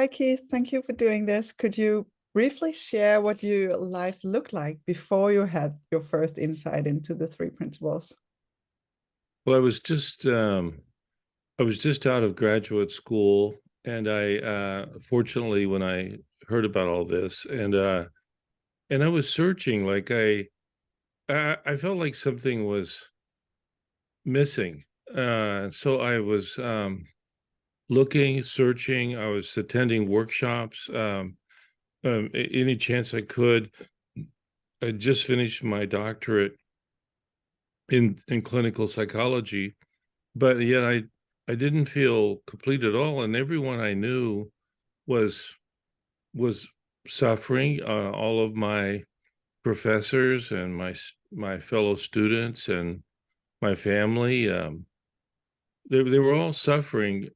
Hi, Keith. Thank you for doing this. Could you briefly share what your life looked like before you had your first insight into the three principles? Well, I was just out of graduate school, and I fortunately when I heard about all this, and I was searching, like I felt like something was missing. So I was looking, searching. I was attending workshops, any chance I could. I just finished my doctorate in clinical psychology, but yet I didn't feel complete at all, and everyone I knew was was suffering. All of my professors and my fellow students and my family, they were all suffering,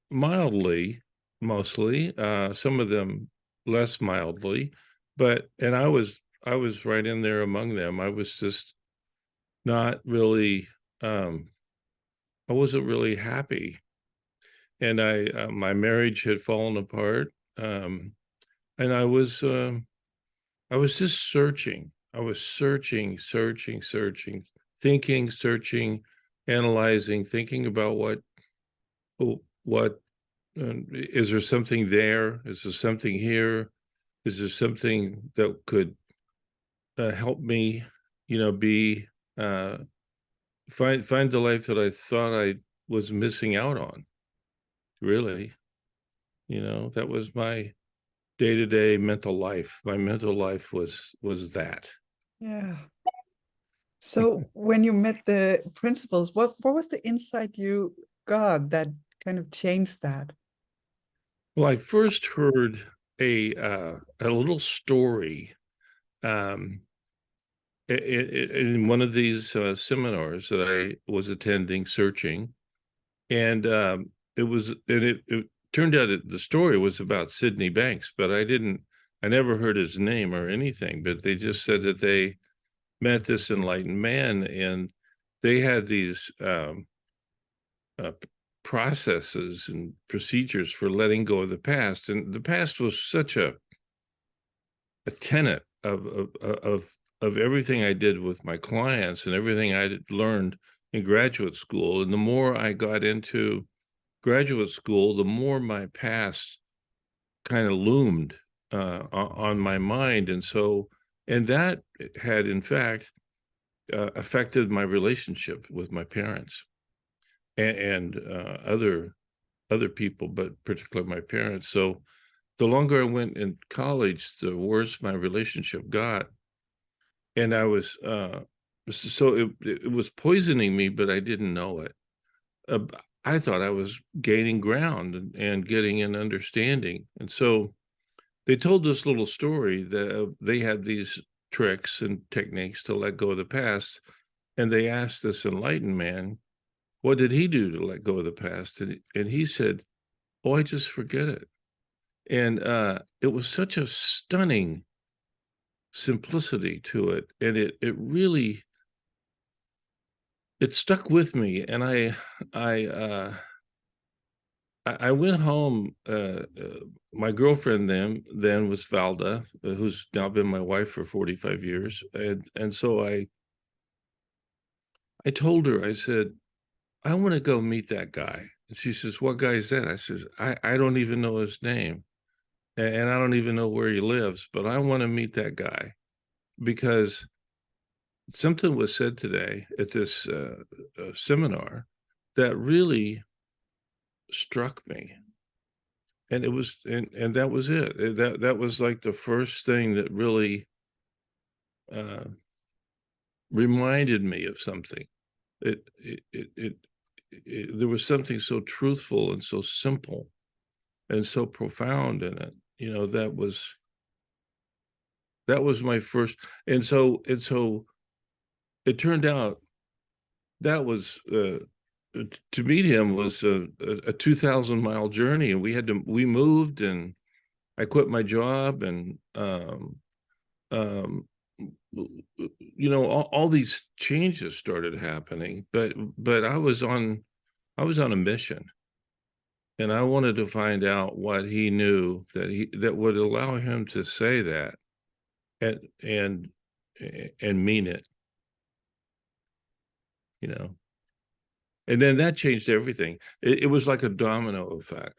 mildly, mostly. Some of them less mildly, but and I was right in there among them. I was just not really. Um, I wasn't really happy, and my marriage had fallen apart, and I was just searching. I was searching, searching, searching, thinking, searching, analyzing, thinking about what is there something there? Is there something here? Is there something that could help me, be uh, find the life that I thought I was missing out on? Really, that was my day-to-day mental life. My mental life was that. Yeah. So when you met the principles, what was the insight you got that kind of changed that? Well, I first heard a little story um, in one of these seminars that I was attending, searching, and it turned out the story was about Sydney Banks, but I never heard his name or anything, but they just said that they met this enlightened man, and they had these uh, processes and procedures for letting go of the past, and the past was such a tenet of everything I did with my clients and everything I learned in graduate school. And the more I got into graduate school, the more my past kind of loomed on my mind, and that had in fact affected my relationship with my parents and other people, but particularly my parents. So the longer I went in college, the worse my relationship got, and I was so it was poisoning me, but I didn't know it. Uh, I thought I was gaining ground and getting an understanding, and so they told this little story that they had these tricks and techniques to let go of the past, and they asked this enlightened man, what did he do to let go of the past? And he said, oh, I just forget it. And it was such a stunning simplicity to it, and it really it stuck with me. And I uh I went home. My girlfriend then was Valda, who's now been my wife for 45 years, and so I told her, I said, I want to go meet that guy. And she says, what guy is that? I says, I don't even know his name, and I don't even know where he lives, but I want to meet that guy because something was said today at this seminar that really struck me, and and that was it. That was like the first thing that really uh, reminded me of something. It there was something so truthful and so simple and so profound in it. That was my first, and so it turned out that was to meet him was a 2,000-mile journey, and we moved, and I quit my job, and um, all these changes started happening, but I was on a mission, And I wanted to find out what he knew that would allow him to say that and and and mean it, you know. And then that changed everything. It was like a domino effect.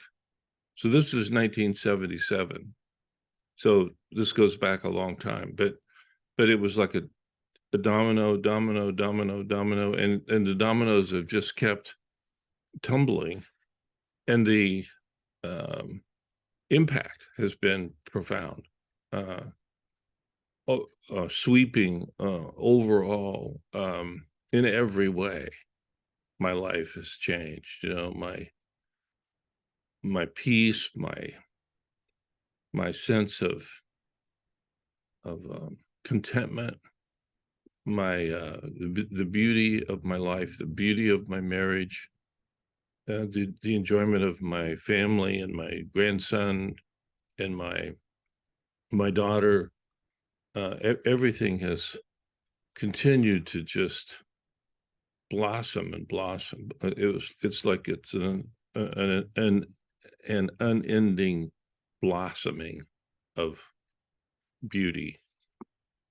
So this was 1977. So this goes back a long time, but it was like a domino, domino, domino, domino, and the dominoes have just kept tumbling, and the impact has been profound, uh, sweeping, overall, in every way. My life has changed. You know, my peace, my sense of contentment, the beauty of my life, the beauty of my marriage, the enjoyment of my family and my grandson and my daughter. Everything has continued to just blossom and blossom. It's like it's an unending blossoming of beauty.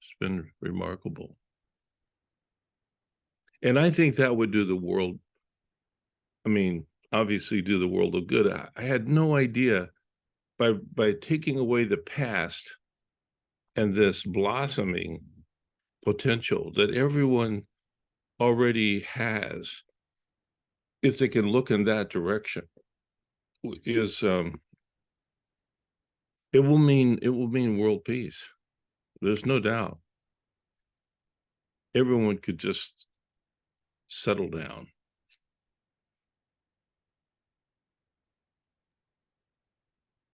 It's been remarkable. And I think that would do the world, I mean, obviously do the world a good. I had no idea by taking away the past and this blossoming potential that everyone already has, if they can look in that direction, is it will mean world peace. There's no doubt. Everyone could just settle down.